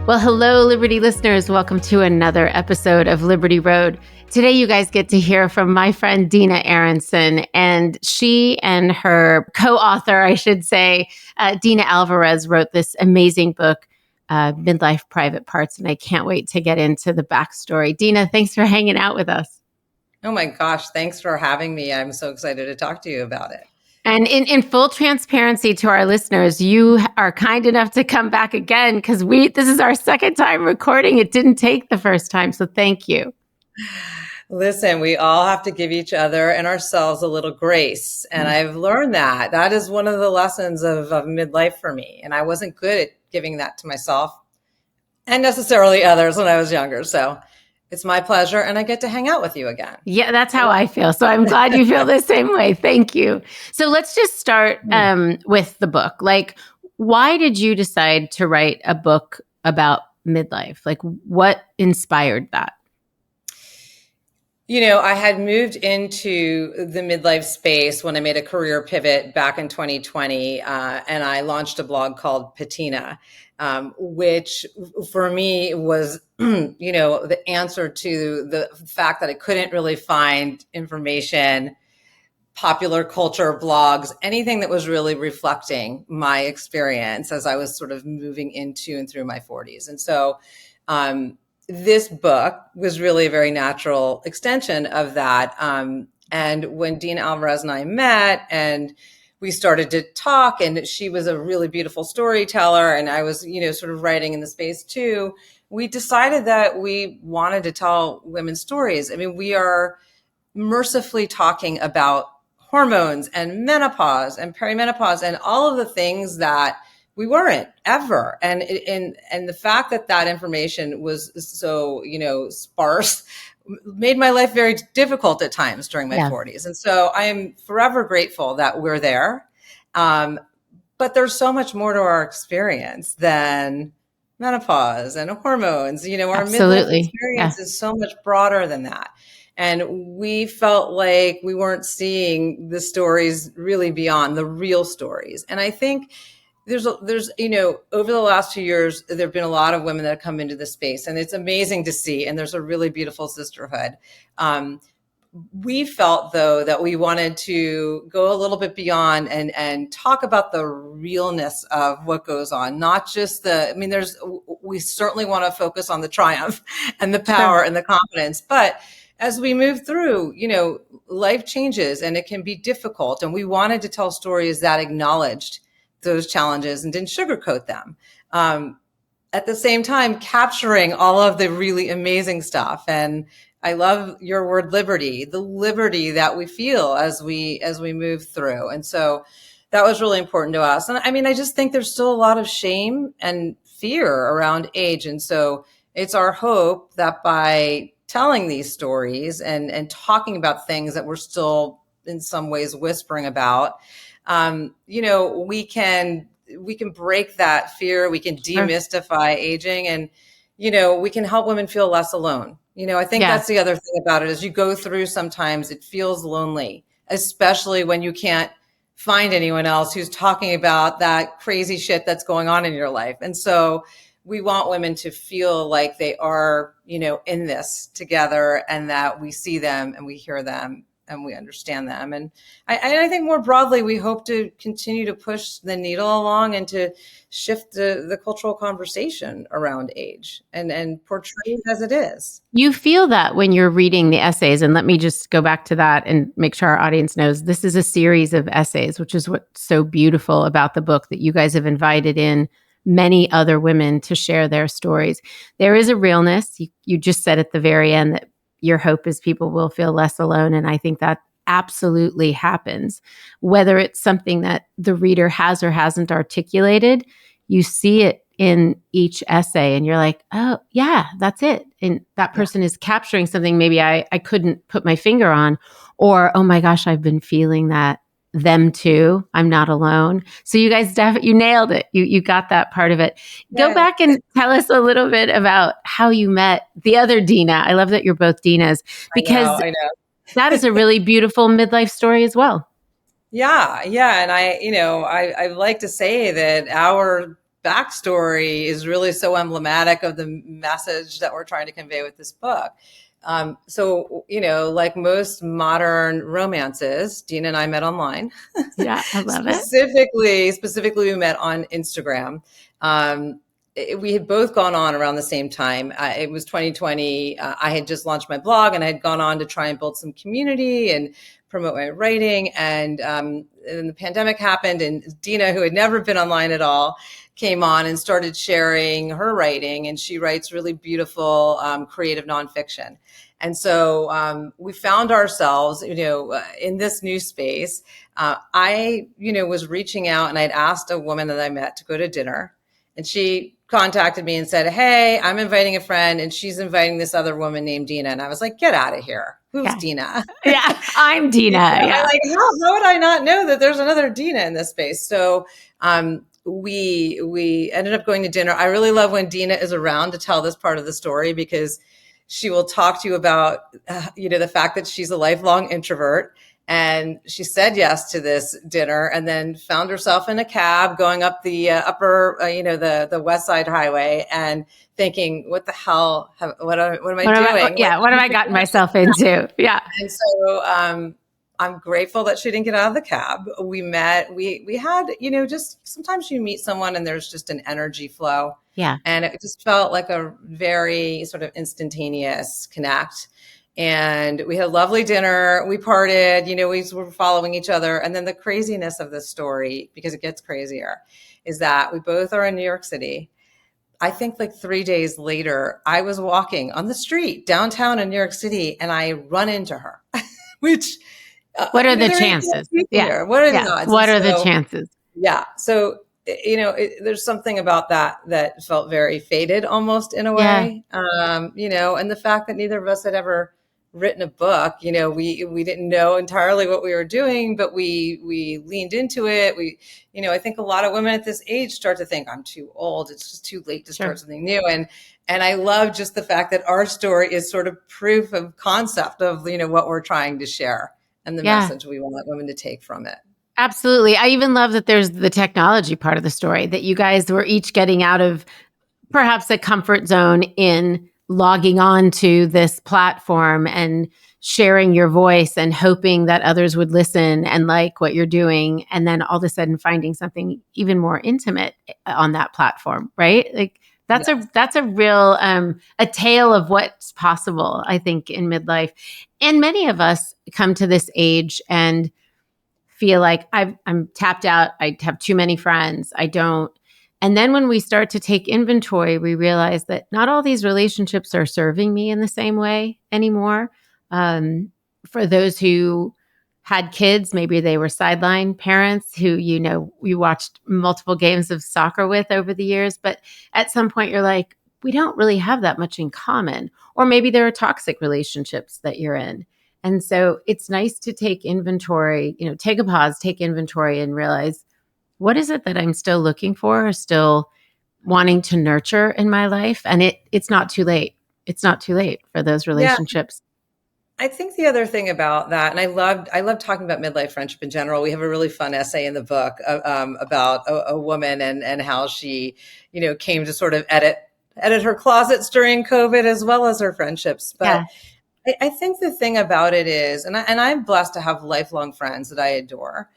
Well, hello, Liberty listeners. Welcome to another episode of Liberty Road. Today, you guys get to hear from my friend Dina Aronson, and she and her co-author, I should say, Dina Alvarez, wrote this amazing book, Midlife Private Parts, and I can't wait to get into the backstory. Dina, thanks for hanging out with us. Oh my gosh, thanks for having me. I'm so excited to talk to you about it. And in full transparency to our listeners, you are kind enough to come back again because this is our second time recording. It didn't take the first time, so thank you. Listen, we all have to give each other and ourselves a little grace. And I've learned that. That is one of the lessons of midlife for me. And I wasn't good at giving that to myself and necessarily others when I was younger. So it's my pleasure, and I get to hang out with you again. Yeah, that's how I feel. So I'm glad you feel the same way. Thank you. So let's just start with the book. Like, why did you decide to write a book about midlife? Like, what inspired that? You know, I had moved into the midlife space when I made a career pivot back in 2020, and I launched a blog called Patina, which for me was, the answer to the fact that I couldn't really find information, popular culture, blogs, anything that was really reflecting my experience as I was sort of moving into and through my 40s. And so, this book was really a very natural extension of that. And when Dina Alvarez and I met and we started to talk, and she was a really beautiful storyteller, and I was, sort of writing in the space too, we decided that we wanted to tell women's stories. I mean, we are mercifully talking about hormones and menopause and perimenopause and all of the things that we weren't ever. And the fact that information was so, sparse made my life very difficult at times during my 40s. And so I am forever grateful that we're there. But there's so much more to our experience than menopause and hormones. Our Absolutely. midlife experience is so much broader than that. And we felt like we weren't seeing the stories really beyond the real stories. And I think there's over the last 2 years, there have been a lot of women that have come into the space, and it's amazing to see. And there's a really beautiful sisterhood. We felt, though, that we wanted to go a little bit beyond and talk about the realness of what goes on, not just we certainly want to focus on the triumph and the power and the confidence. But as we move through, life changes and it can be difficult. And we wanted to tell stories that acknowledged those challenges and didn't sugarcoat them. At the same time, capturing all of the really amazing stuff. And I love your word liberty, the liberty that we feel as we move through. And so that was really important to us. And I mean, I just think there's still a lot of shame and fear around age. And so it's our hope that by telling these stories and talking about things that we're still in some ways whispering about, we can break that fear. We can demystify aging, and, we can help women feel less alone. I think that's the other thing about it is you go through, sometimes it feels lonely, especially when you can't find anyone else who's talking about that crazy shit that's going on in your life. And so we want women to feel like they are, in this together, and that we see them and we hear them and we understand them. And I think more broadly, we hope to continue to push the needle along and to shift the cultural conversation around age and portray it as it is. You feel that when you're reading the essays, and let me just go back to that and make sure our audience knows this is a series of essays, which is what's so beautiful about the book, that you guys have invited in many other women to share their stories. There is a realness. You just said at the very end that your hope is people will feel less alone. And I think that absolutely happens. Whether it's something that the reader has or hasn't articulated, you see it in each essay and you're like, oh yeah, that's it. And that person is capturing something maybe I couldn't put my finger on, or, oh my gosh, I've been feeling that, them too. I'm not alone. So you guys you nailed it. You got that part of it. Go back and tell us a little bit about how you met the other Dina. I love that you're both Dinas, because I know. That is a really beautiful midlife story as well. Yeah. And I like to say that our backstory is really so emblematic of the message that we're trying to convey with this book. So, like most modern romances, Dina and I met online. Yeah, I love it. Specifically, we met on Instagram. We had both gone on around the same time. It was 2020. I had just launched my blog, and I had gone on to try and build some community and promote my writing. And the pandemic happened, and Dina, who had never been online at all, came on and started sharing her writing. And she writes really beautiful, creative nonfiction. And so we found ourselves, in this new space. I, was reaching out, and I'd asked a woman that I met to go to dinner, and she contacted me and said, "Hey, I'm inviting a friend, and she's inviting this other woman named Dina." And I was like, "Get out of here. Who's Dina?" Yeah, I'm Dina. Yeah. I'm like, how would I not know that there's another Dina in this space? So we ended up going to dinner. I really love when Dina is around to tell this part of the story, because she will talk to you about, the fact that she's a lifelong introvert. And she said yes to this dinner, and then found herself in a cab going up the the West Side Highway, and thinking, what the hell, what am I doing? What have I gotten myself into? Yeah. And so I'm grateful that she didn't get out of the cab. We met, we had, just sometimes you meet someone and there's just an energy flow. Yeah. And it just felt like a very sort of instantaneous connect. And we had a lovely dinner. We parted, we were following each other. And then the craziness of this story, because it gets crazier, is that we both are in New York City. I think like 3 days later, I was walking on the street downtown in New York City, and I run into her, which what are the chances? Yeah. What are the odds? What are the chances? Yeah. So, there's something about that felt very fated almost in a way. And the fact that neither of us had ever written a book, we didn't know entirely what we were doing, but we leaned into it. I think a lot of women at this age start to think, I'm too old. It's just too late to start something new. And I love just the fact that our story is sort of proof of concept of, what we're trying to share and the message we want women to take from it. Absolutely. I even love that there's the technology part of the story, that you guys were each getting out of perhaps a comfort zone in logging on to this platform and sharing your voice and hoping that others would listen and like what you're doing. And then all of a sudden finding something even more intimate on that platform, right? Like that's a real, a tale of what's possible, I think, in midlife. And many of us come to this age and feel like I'm tapped out. I have too many friends. I don't. And then when we start to take inventory, we realize that not all these relationships are serving me in the same way anymore. For those who had kids, maybe they were sideline parents who, we watched multiple games of soccer with over the years. But at some point you're like, we don't really have that much in common. Or maybe there are toxic relationships that you're in. And so it's nice to take inventory, take a pause, take inventory, and realize, what is it that I'm still looking for or still wanting to nurture in my life? And it's not too late. It's not too late for those relationships. I think the other thing about that, and I love talking about midlife friendship in general. We have a really fun essay in the book about a woman and how she, came to sort of edit her closets during COVID as well as her friendships. But I think the thing about it is, and I'm blessed to have lifelong friends that I adore.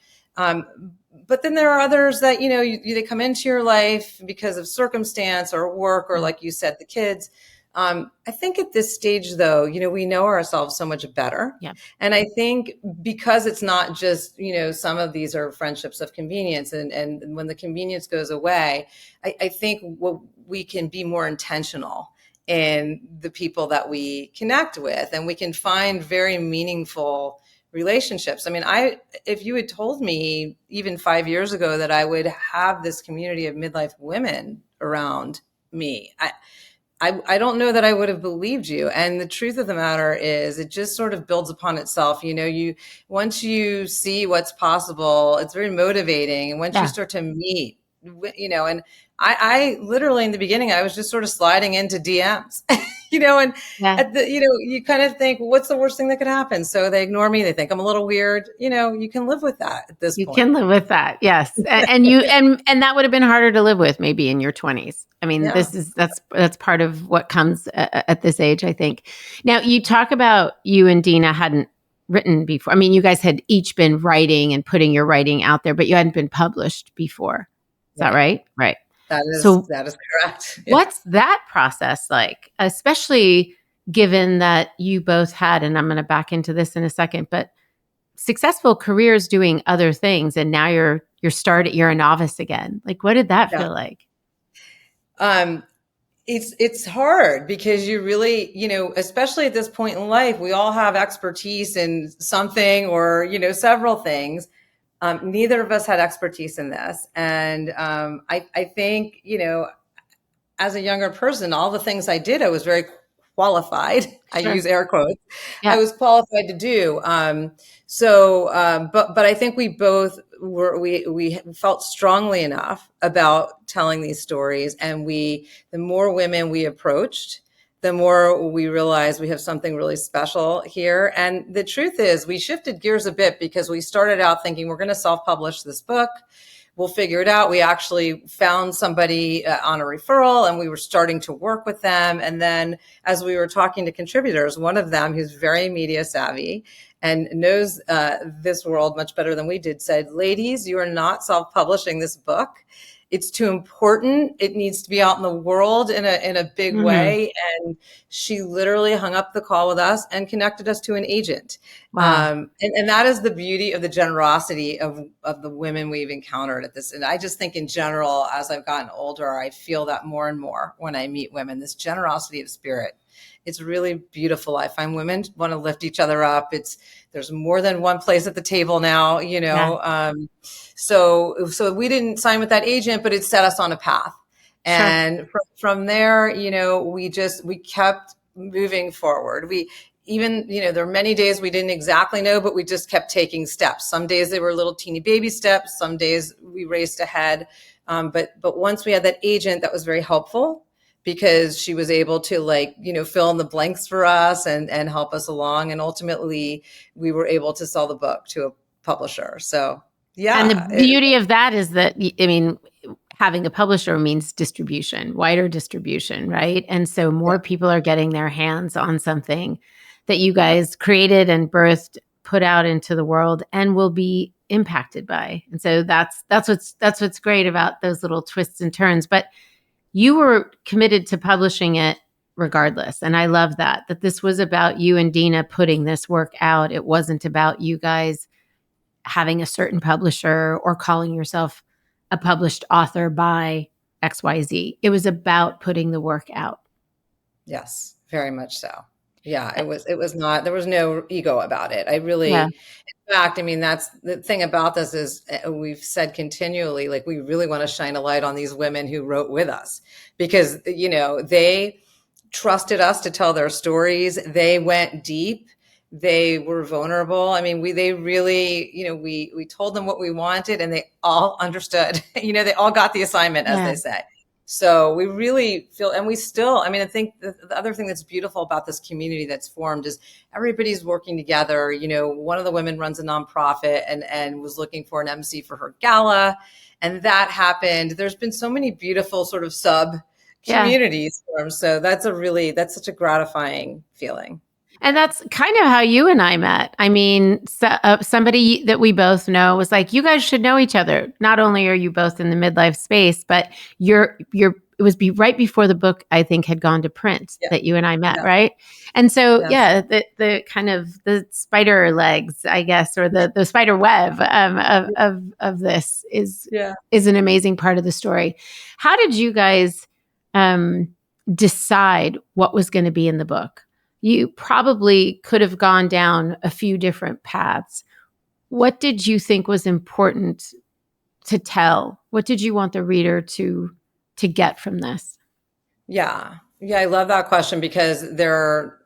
But then there are others that, they come into your life because of circumstance or work, or like you said, the kids. I think at this stage, though, we know ourselves so much better. Yeah. And I think because it's not just, some of these are friendships of convenience, and when the convenience goes away, I think we can be more intentional in the people that we connect with, and we can find very meaningful relationships. I mean, if you had told me even 5 years ago that I would have this community of midlife women around me, I don't know that I would have believed you. And the truth of the matter is, it just sort of builds upon itself. Once you see what's possible, it's very motivating. And once you start to meet and I literally in the beginning, I was just sort of sliding into DMs, and Yeah. at the, you kind of think, well, what's the worst thing that could happen? So they ignore me. They think I'm a little weird. You can live with that at this You point. can live with that. Yes. And you and that would have been harder to live with maybe in your 20s. I mean, Yeah. that's part of what comes at this age, I think. Now, you talk about you and Dina hadn't written before. I mean, you guys had each been writing and putting your writing out there, but you hadn't been published before. Is that Right. right? Right. That is So, that is correct. Yeah. what's that process like? Especially given that you both had, and I'm going to back into this in a second, but successful careers doing other things, and now you're a novice again. Like, what did that Yeah. feel like? Um, it's hard because you really, especially at this point in life, we all have expertise in something or, several things. Neither of us had expertise in this. And I think, as a younger person, all the things I did, I was very qualified. I Sure. use air quotes. I Yeah. was qualified to do. But I think we both we felt strongly enough about telling these stories, and the more women we approached, the more we realized we have something really special here. And the truth is, we shifted gears a bit because we started out thinking we're going to self-publish this book. We'll figure it out. We actually found somebody on a referral, and we were starting to work with them. And then as we were talking to contributors, one of them who's very media savvy and knows this world much better than we did said, ladies, you are not self-publishing this book. It's too important. It needs to be out in the world in a big Mm-hmm. way. And she literally hung up the call with us and connected us to an agent. Wow. And that is the beauty of the generosity of the women we've encountered at this. And I just think in general, as I've gotten older, I feel that more and more when I meet women, this generosity of spirit. It's really beautiful. I find women want to lift each other up. There's more than one place at the table now, Yeah. So we didn't sign with that agent, but it set us on a path. Sure. And from there, we kept moving forward. There were many days we didn't exactly know, but we just kept taking steps. Some days they were little teeny baby steps. Some days we raced ahead. But once we had that agent, that was very helpful because she was able to fill in the blanks for us and help us along. And ultimately we were able to sell the book to a publisher. So And the yeah. beauty of that is that, I mean, having a publisher means distribution, wider distribution, right? And so Yeah. more people are getting their hands on something that you guys created and birthed, put out into the world, and will be impacted by. And so that's what's great about those little twists and turns. But you were committed to publishing it regardless. And I love that this was about you and Dina putting this work out. It wasn't about you guys having a certain publisher or calling yourself a published author by XYZ. It was about putting the work out. Yes, very much so. Yeah, it was not, there was no ego about it. I really, Yeah. in fact, I mean, that's the thing about this is we've said continually, like, we really want to shine a light on these women who wrote with us because, they trusted us to tell their stories. They went deep. They were vulnerable. I mean, they really, we told them what we wanted and they all understood, they all got the assignment, as Yeah. they say. So we really feel, and we still, I mean, I think the other thing that's beautiful about this community that's formed is everybody's working together. One of the women runs a nonprofit and was looking for an MC for her gala, and that happened. There's been so many beautiful sort of sub Yeah. communities formed. So that's such a gratifying feeling. And that's kind of how you and I met. I mean, somebody that we both know was like, "You guys should know each other. Not only are you both in the midlife space, but It was right before the book, I think, had gone to print Yeah. that you and I met, Yeah. right? And so, Yes. yeah, the kind of the spider legs, I guess, or the spider web of this Yeah. is an amazing part of the story. How did you guys decide what was going to be in the book? You probably could have gone down a few different paths. What did you think was important to tell? What did you want the reader to get from this? Yeah. Yeah. I love that question because there are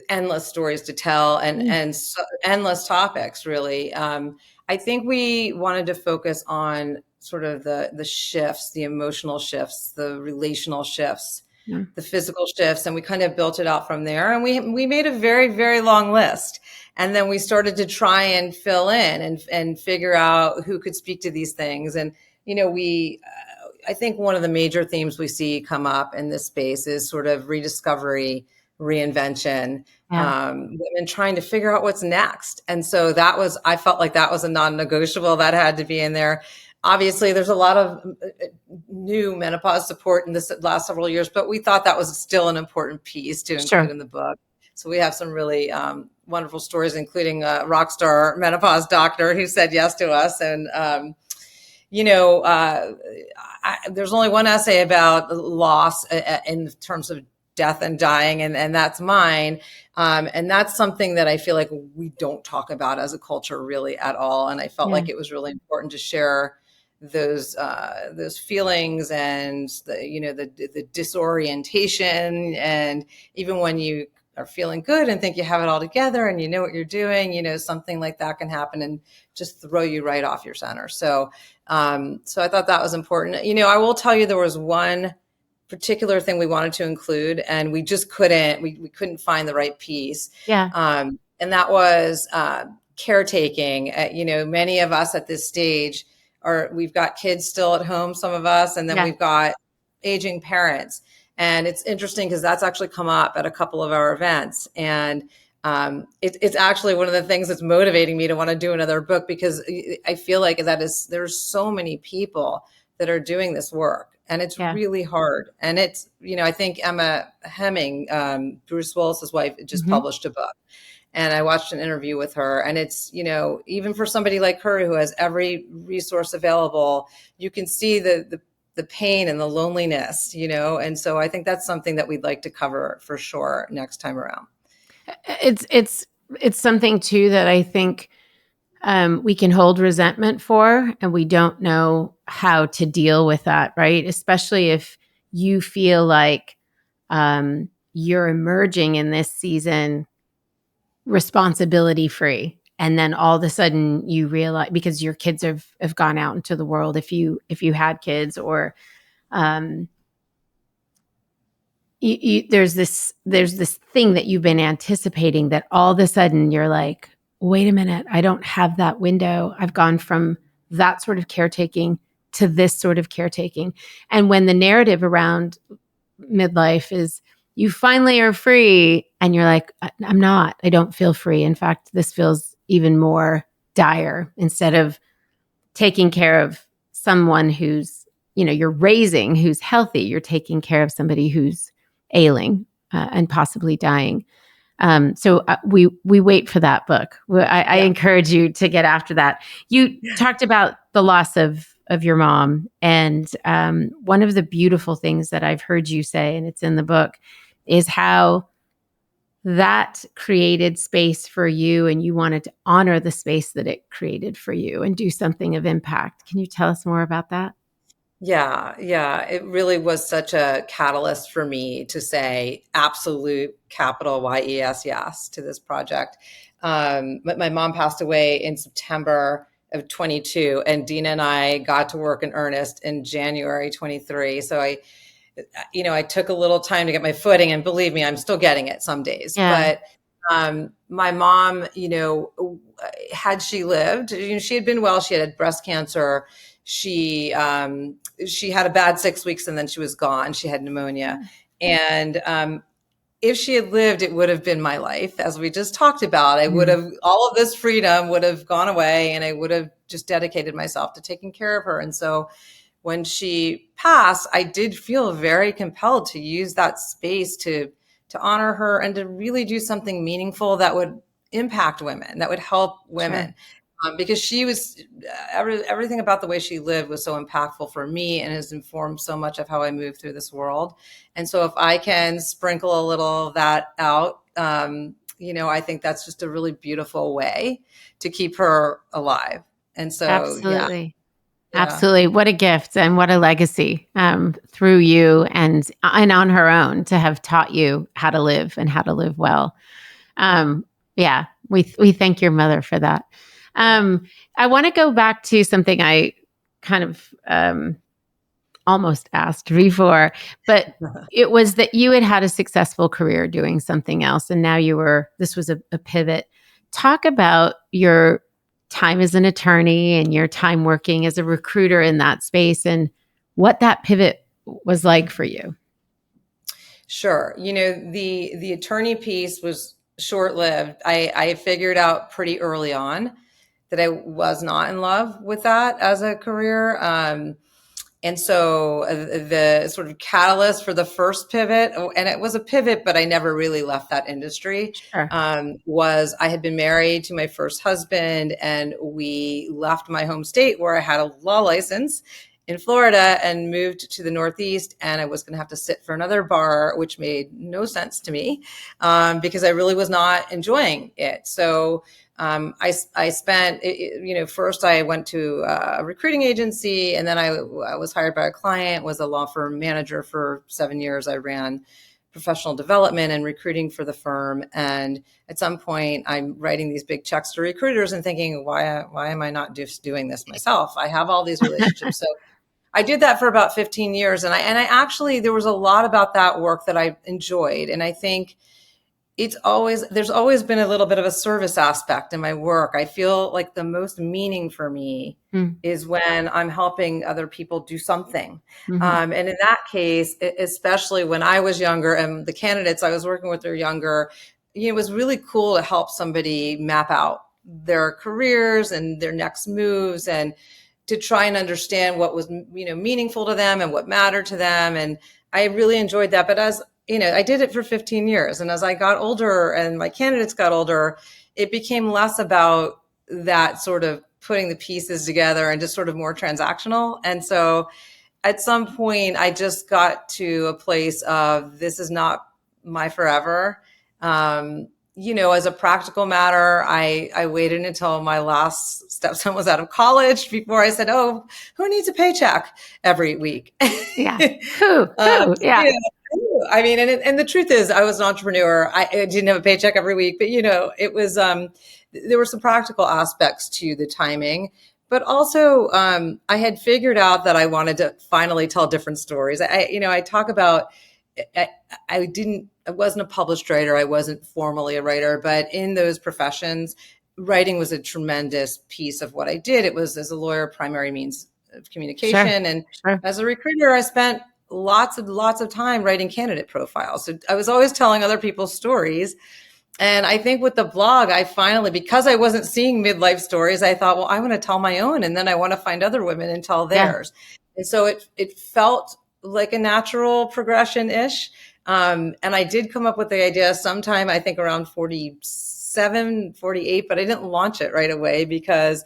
endless stories to tell and so endless topics, really. I think we wanted to focus on sort of the shifts, the emotional shifts, the relational shifts, Yeah. the physical shifts, and we kind of built it out from there. And we made a very, very long list. And then we started to try and fill in and figure out who could speak to these things. And, I think one of the major themes we see come up in this space is sort of rediscovery, reinvention, Yeah. women trying to figure out what's next. And so I felt like that was a non-negotiable that had to be in there. Obviously, there's a lot of new menopause support in this last several years, but we thought that was still an important piece to include Sure. in the book. So we have some really wonderful stories, including a rock star menopause doctor who said yes to us. And, there's only one essay about loss in terms of death and dying, and that's mine. And that's something that I feel like we don't talk about as a culture really at all. And I felt Yeah. like it was really important to share those feelings and the disorientation, and even when you are feeling good and think you have it all together and you know what you're doing, something like that can happen and just throw you right off your center. So I thought that was important. I will tell you there was one particular thing we wanted to include, and we just couldn't find the right piece. Yeah. And that was caretaking. Many of us at this stage we've got kids still at home, some of us, and then Yeah. we've got aging parents. And it's interesting because that's actually come up at a couple of our events. And it's actually one of the things that's motivating me to want to do another book, because I feel like there's so many people that are doing this work, and it's Yeah. really hard. And it's, I think Emma Hemming, Bruce Willis's wife, just Mm-hmm. published a book. And I watched an interview with her, and it's, even for somebody like her who has every resource available, you can see the pain and the loneliness, and so I think that's something that we'd like to cover for sure next time around. It's something too that I think we can hold resentment for, and we don't know how to deal with that, right? Especially if you feel like you're emerging in this season responsibility free, and then all of a sudden you realize, because your kids have gone out into the world, if you had kids, or um, there's this thing that you've been anticipating, that all of a sudden you're like, wait a minute, I don't have that window. I've gone from that sort of caretaking to this sort of caretaking. And when the narrative around midlife is you finally are free, and you're like, I'm not, I don't feel free. In fact, this feels even more dire. Instead of taking care of someone who's, you're raising, who's healthy, you're taking care of somebody who's ailing and possibly dying. So we wait for that book. I encourage you to get after that. You talked about the loss of your mom, and one of the beautiful things that I've heard you say, and it's in the book, is how that created space for you, and you wanted to honor the space that it created for you and do something of impact. Can you tell us more about that? Yeah, yeah. It really was such a catalyst for me to say absolute capital YES yes to this project. But my mom passed away in September of 22, and Dina and I got to work in earnest in January 23. So I took a little time to get my footing, and believe me, I'm still getting it some days. Yeah. But my mom, had she lived, she had been well. She had breast cancer. She had a bad 6 weeks, and then she was gone. She had pneumonia. And if she had lived, it would have been my life, as we just talked about. I would have, all of this freedom would have gone away, and I would have just dedicated myself to taking care of her. And so when she passed, I did feel very compelled to use that space to honor her and to really do something meaningful that would impact women, that would help women. Sure. Because she was, everything about the way she lived was so impactful for me and has informed so much of how I move through this world. And so if I can sprinkle a little of that out, I think that's just a really beautiful way to keep her alive. And so, Absolutely. yeah. Absolutely. What a gift and what a legacy through you and on her own, to have taught you how to live and how to live well. We thank your mother for that. I want to go back to something I kind of almost asked before, but it was that you had a successful career doing something else, and now this was a pivot. Talk about your time as an attorney and your time working as a recruiter in that space and what that pivot was like for you. Sure. The attorney piece was short-lived. I figured out pretty early on that I was not in love with that as a career. And so the sort of catalyst for the first pivot, and it was a pivot, but I never really left that industry, Sure. was I had been married to my first husband, and we left my home state where I had a law license in Florida and moved to the Northeast, and I was going to have to sit for another bar, which made no sense to me because I really was not enjoying it. So I spent, first I went to a recruiting agency, and then I was hired by a client, was a law firm manager for 7 years. I ran professional development and recruiting for the firm. And at some point I'm writing these big checks to recruiters and thinking, why am I not just doing this myself? I have all these relationships. So I did that for about 15 years. And I actually, there was a lot about that work that I enjoyed. And I think there's always been a little bit of a service aspect in my work. I feel like the most meaning for me is when I'm helping other people do something. Mm-hmm. And in that case, especially when I was younger and the candidates I was working with were younger, it was really cool to help somebody map out their careers and their next moves, and to try and understand what was, meaningful to them and what mattered to them. And I really enjoyed that. But as I did it for 15 years. And as I got older and my candidates got older, it became less about that sort of putting the pieces together and just sort of more transactional. And so at some point, I just got to a place of this is not my forever. As a practical matter, I waited until my last stepson was out of college before I said, oh, who needs a paycheck every week? Yeah. Who? Yeah. I mean, and the truth is I was an entrepreneur. I didn't have a paycheck every week, but it was, there were some practical aspects to the timing, but also, I had figured out that I wanted to finally tell different stories. I talk about, I wasn't a published writer. I wasn't formally a writer, but in those professions, writing was a tremendous piece of what I did. It was, as a lawyer, primary means of communication. Sure. And as a recruiter, I spent lots of time writing candidate profiles. So I was always telling other people's stories. And I think with the blog, I finally, because I wasn't seeing midlife stories, I thought, well, I want to tell my own, and then I want to find other women and tell theirs. Yeah. And so it felt like a natural progression-ish. And I did come up with the idea sometime, I think around 47, 48, but I didn't launch it right away because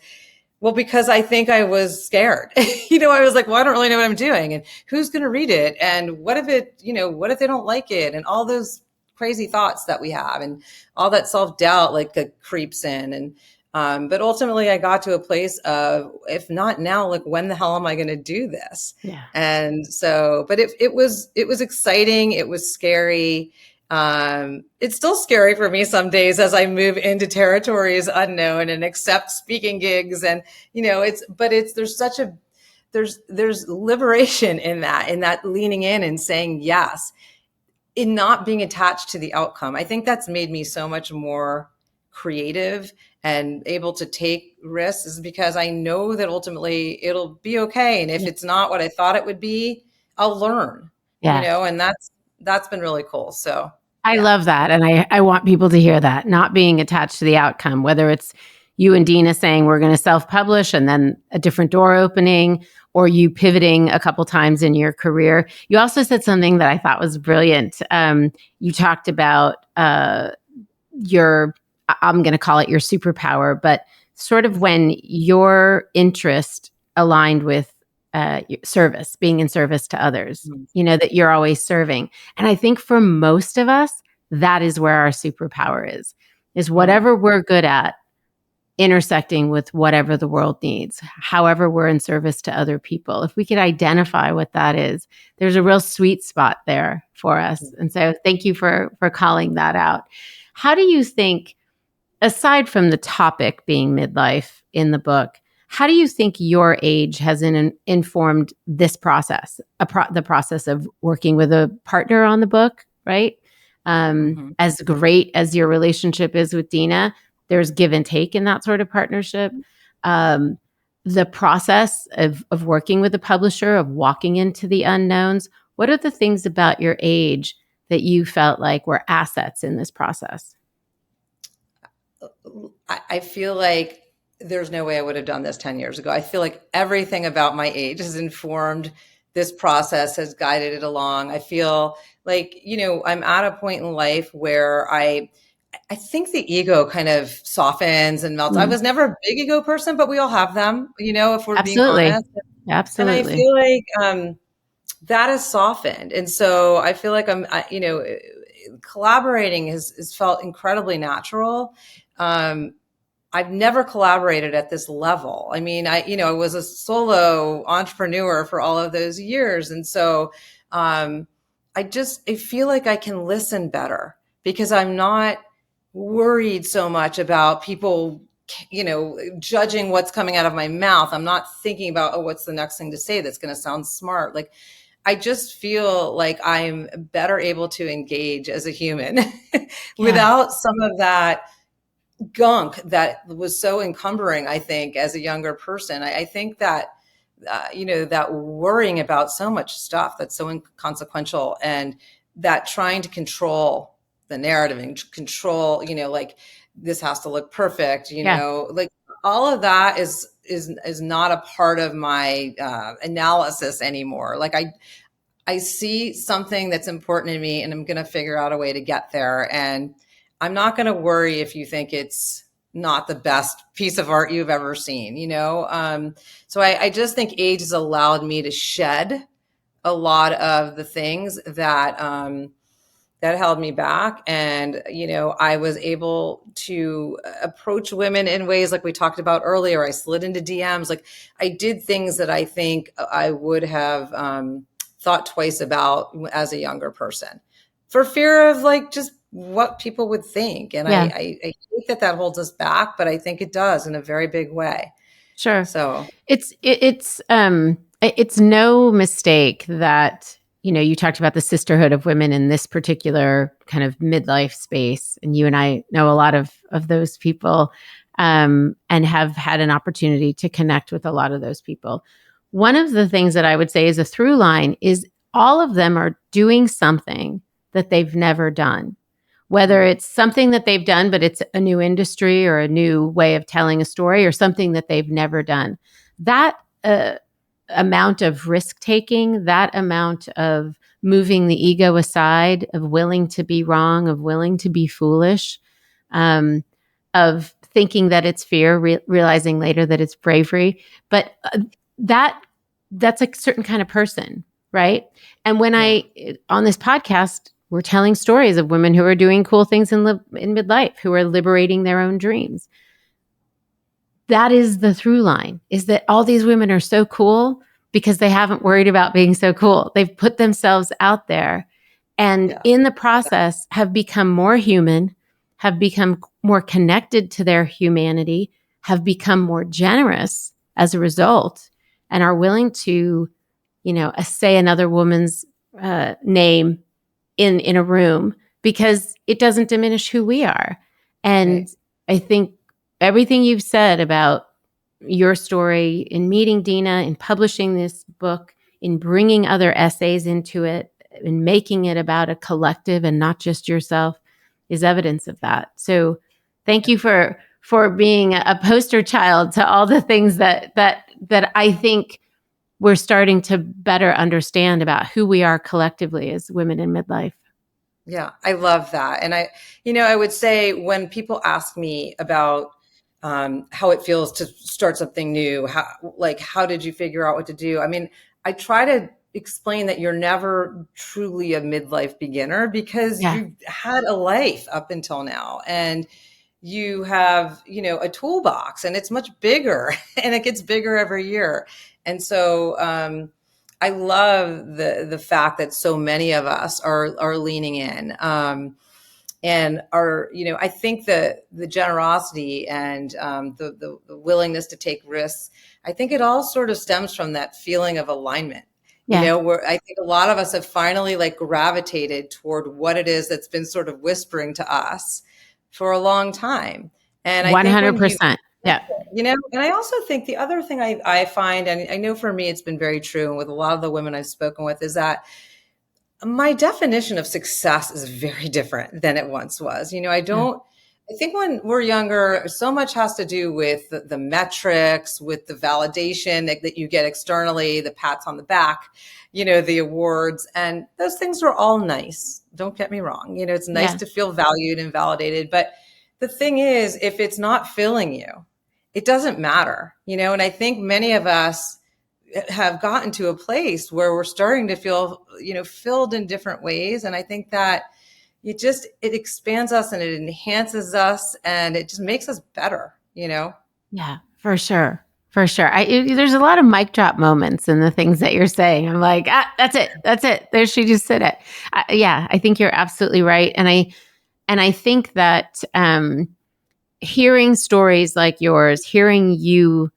I think I was scared. I was like, well, I don't really know what I'm doing, and who's going to read it? And what if they don't like it? And all those crazy thoughts that we have and all that self-doubt that creeps in. And, but ultimately I got to a place of, if not now, when the hell am I going to do this? Yeah. And so, but it was exciting. It was scary. It's still scary for me some days as I move into territories unknown and accept speaking gigs. And, there's liberation in that leaning in and saying yes, in not being attached to the outcome. I think that's made me so much more creative and able to take risks, is because I know that ultimately it'll be okay. And if it's not what I thought it would be, I'll learn, and that's been really cool. So I love that. And I want people to hear that, not being attached to the outcome, whether it's you and Dina saying we're going to self-publish and then a different door opening, or you pivoting a couple times in your career. You also said something that I thought was brilliant. You talked about I'm going to call it your superpower, but sort of when your interest aligned with service, being in service to others, that you're always serving. And I think for most of us, that is where our superpower is whatever we're good at, intersecting with whatever the world needs, however we're in service to other people. If we could identify what that is, there's a real sweet spot there for us. And so thank you for calling that out. How do you think, aside from the topic being midlife in the book, How do you think your age has informed this process, the process of working with a partner on the book, right? Mm-hmm. As great as your relationship is with Dina, there's give and take in that sort of partnership. Um, the process of working with a publisher, of walking into the unknowns. What are the things about your age that you felt like were assets in this process? I feel like there's no way I would have done this 10 years ago. I feel like everything about my age has informed this process, has guided it along. I feel like, I'm at a point in life where I think the ego kind of softens and melts. I Mm, was never a big ego person, but we all have them, if we're being absolutely. honest. And I Absolutely. feel like that has softened. And so I feel like collaborating has felt incredibly natural. Um, I've never collaborated at this level. I mean, I was a solo entrepreneur for all of those years. And so, I feel like I can listen better because I'm not worried so much about people, judging what's coming out of my mouth. I'm not thinking about, oh, what's the next thing to say that's going to sound smart. Like, I just feel like I'm better able to engage as a human Yeah. without some of that gunk that was so encumbering, I think, as a younger person. I think that, that worrying about so much stuff that's so inconsequential, and that trying to control the narrative and control, like this has to look perfect, Yeah. like all of that is not a part of my analysis anymore. Like I see something that's important to me and I'm going to figure out a way to get there. And I'm not going to worry if you think it's not the best piece of art you've ever seen, So I just think age has allowed me to shed a lot of the things that held me back. And, I was able to approach women in ways like we talked about earlier. I slid into DMs. Like I did things that I think I would have thought twice about as a younger person for fear of like just what people would think. And Yeah. I hate that holds us back, but I think it does in a very big way. Sure. So, It's no mistake that, you talked about the sisterhood of women in this particular kind of midlife space, and you and I know a lot of those people, and have had an opportunity to connect with a lot of those people. One of the things that I would say is a through line is all of them are doing something that they've never done, whether it's something that they've done, but it's a new industry or a new way of telling a story, or something that they've never done. That amount of risk taking, that amount of moving the ego aside, of willing to be wrong, of willing to be foolish, um, of thinking that it's fear, realizing later that it's bravery. But that that's a certain kind of person, right? And when yeah, on this podcast, we're telling stories of women who are doing cool things in midlife, who are liberating their own dreams. That is the through line, is that all these women are so cool because they haven't worried about being so cool. They've put themselves out there, and yeah, in the process have become more human, have become more connected to their humanity, have become more generous as a result, and are willing to, say another woman's name in a room because it doesn't diminish who we are. And right. I think everything you've said about your story in meeting Dina, in publishing this book, in bringing other essays into it, in making it about a collective and not just yourself is evidence of that. So thank you for being a poster child to all the things that I think we're starting to better understand about who we are collectively as women in midlife. Yeah, I love that. And I would say when people ask me about how it feels to start something new, how did you figure out what to do? I mean, I try to explain that you're never truly a midlife beginner because Yeah. you've had a life up until now, and you have, a toolbox, and it's much bigger and it gets bigger every year. And so, I love the fact that so many of us are leaning in. and our, I think the generosity and the willingness to take risks, I think it all sort of stems from that feeling of alignment, Yeah. where I think a lot of us have finally like gravitated toward what it is that's been sort of whispering to us for a long time. And I think when you, 100%. Yeah. and I also think the other thing I find, and I know for me it's been very true, and with a lot of the women I've spoken with, is that my definition of success is very different than it once was. Yeah. I think when we're younger, so much has to do with the metrics, with the validation that you get externally, the pats on the back, the awards, and those things are all nice. Don't get me wrong. It's nice Yeah. to feel valued and validated. But the thing is, if it's not filling you, it doesn't matter, and I think many of us have gotten to a place where we're starting to feel, filled in different ways. And I think that it expands us and it enhances us and it just makes us better. Yeah, for sure. For sure. There's a lot of mic drop moments in the things that you're saying. I'm like, that's it. That's it. There, she just said it. Yeah, I think you're absolutely right. And I think that hearing stories like yours, hearing you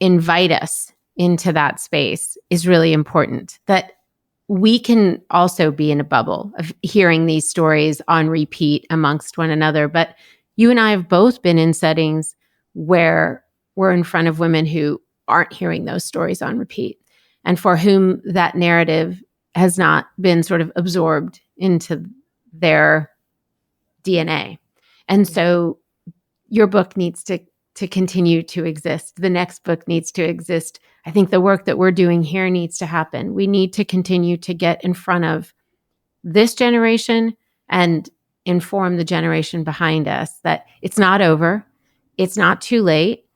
invite us into that space is really important. That we can also be in a bubble of hearing these stories on repeat amongst one another. But you and I have both been in settings where we're in front of women who aren't hearing those stories on repeat and for whom that narrative has not been sort of absorbed into their DNA. And so your book needs to continue to exist. The next book needs to exist. I think the work that we're doing here needs to happen. We need to continue to get in front of this generation and inform the generation behind us that it's not over. It's not too late.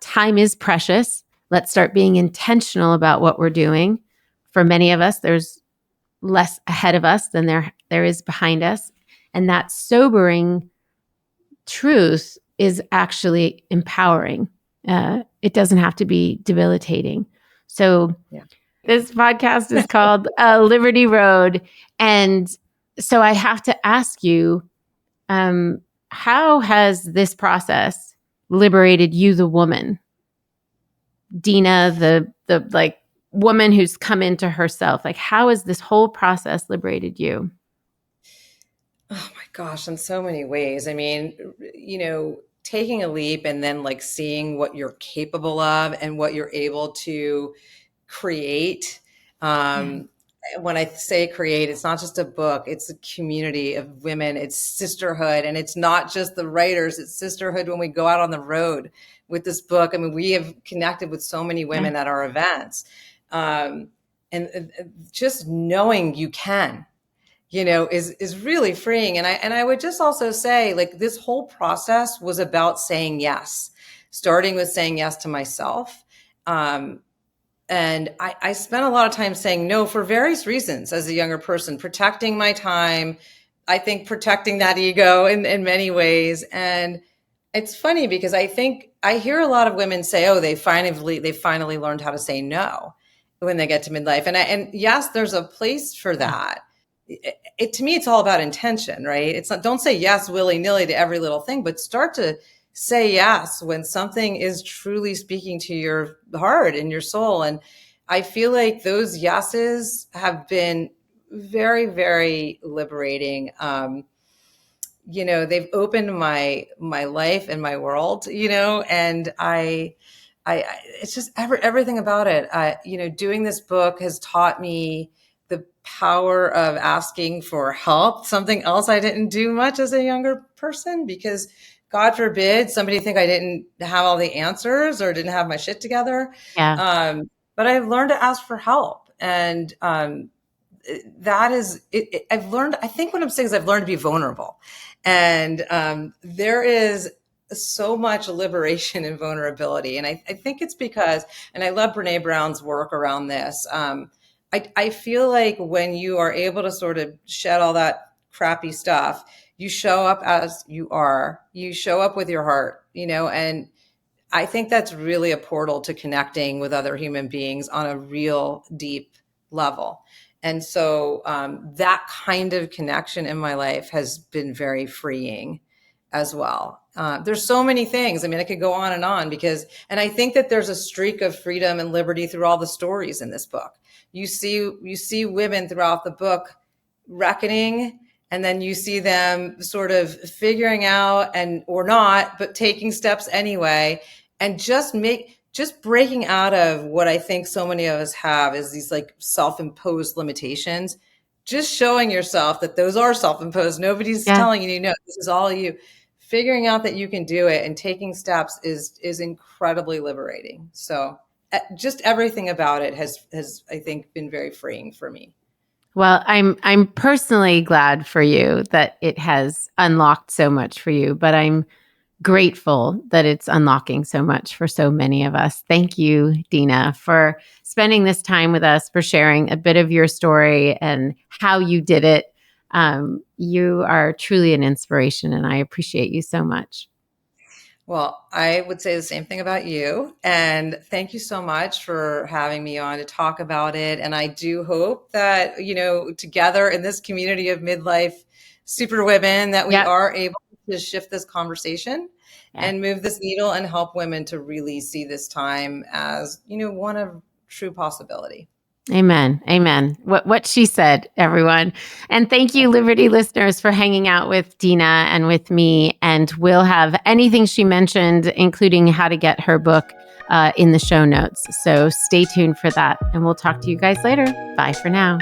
Time is precious. Let's start being intentional about what we're doing. For many of us, there's less ahead of us than there is behind us. And that sobering truth is actually empowering. It doesn't have to be debilitating. So Yeah. this podcast is called Liberty Road. And so I have to ask you, how has this process liberated you, the woman? Dina, the like woman who's come into herself. Like, how has this whole process liberated you? Oh my gosh, in so many ways. I mean, taking a leap and then like seeing what you're capable of and what you're able to create. Yeah. When I say create, it's not just a book, it's a community of women, it's sisterhood. And it's not just the writers, it's sisterhood when we go out on the road with this book. I mean, we have connected with so many women at our events. And just knowing you can, is really freeing. And I would just also say, like, this whole process was about saying yes, starting with saying yes to myself. And I spent a lot of time saying no for various reasons as a younger person, protecting my time, I think protecting that ego in many ways. And it's funny because I think I hear a lot of women say, oh, they finally learned how to say no when they get to midlife. And yes, there's a place for that. To me, it's all about intention, right? It's not, don't say yes willy-nilly to every little thing, but start to say yes when something is truly speaking to your heart and your soul. And I feel like those yeses have been very, very liberating. They've opened my life and my world, and it's just everything about it. Doing this book has taught me the power of asking for help, something else I didn't do much as a younger person, because God forbid somebody think I didn't have all the answers or didn't have my shit together. Yeah. But I've learned to ask for help. And that is, I've learned, I think what I'm saying is I've learned to be vulnerable. And there is so much liberation and vulnerability. And I think it's because, and I love Brene Brown's work around this. I feel like when you are able to sort of shed all that crappy stuff, you show up as you are, you show up with your heart, and I think that's really a portal to connecting with other human beings on a real deep level. And so that kind of connection in my life has been very freeing as well. There's so many things. I mean, I could go on, and I think that there's a streak of freedom and liberty through all the stories in this book. You see women throughout the book reckoning, and then you see them sort of figuring out or not, but taking steps anyway, and just breaking out of what I think so many of us have is these like self-imposed limitations. Just showing yourself that those are self-imposed. Nobody's Yeah. telling you, no, this is all you. Figuring out that you can do it and taking steps is incredibly liberating. So just everything about it has I think been very freeing for me. Well, I'm personally glad for you that it has unlocked so much for you, but I'm grateful that it's unlocking so much for so many of us. Thank you, Dina, for spending this time with us, for sharing a bit of your story and how you did it. You are truly an inspiration, and I appreciate you so much. Well, I would say the same thing about you. And thank you so much for having me on to talk about it. And I do hope that, together in this community of midlife superwomen, that we Yep. are able to shift this conversation Yeah. and move this needle and help women to really see this time as, one of true possibility. Amen. Amen. What she said, everyone. And thank you, Liberty listeners, for hanging out with Dina and with me. And we'll have anything she mentioned, including how to get her book, in the show notes. So stay tuned for that. And we'll talk to you guys later. Bye for now.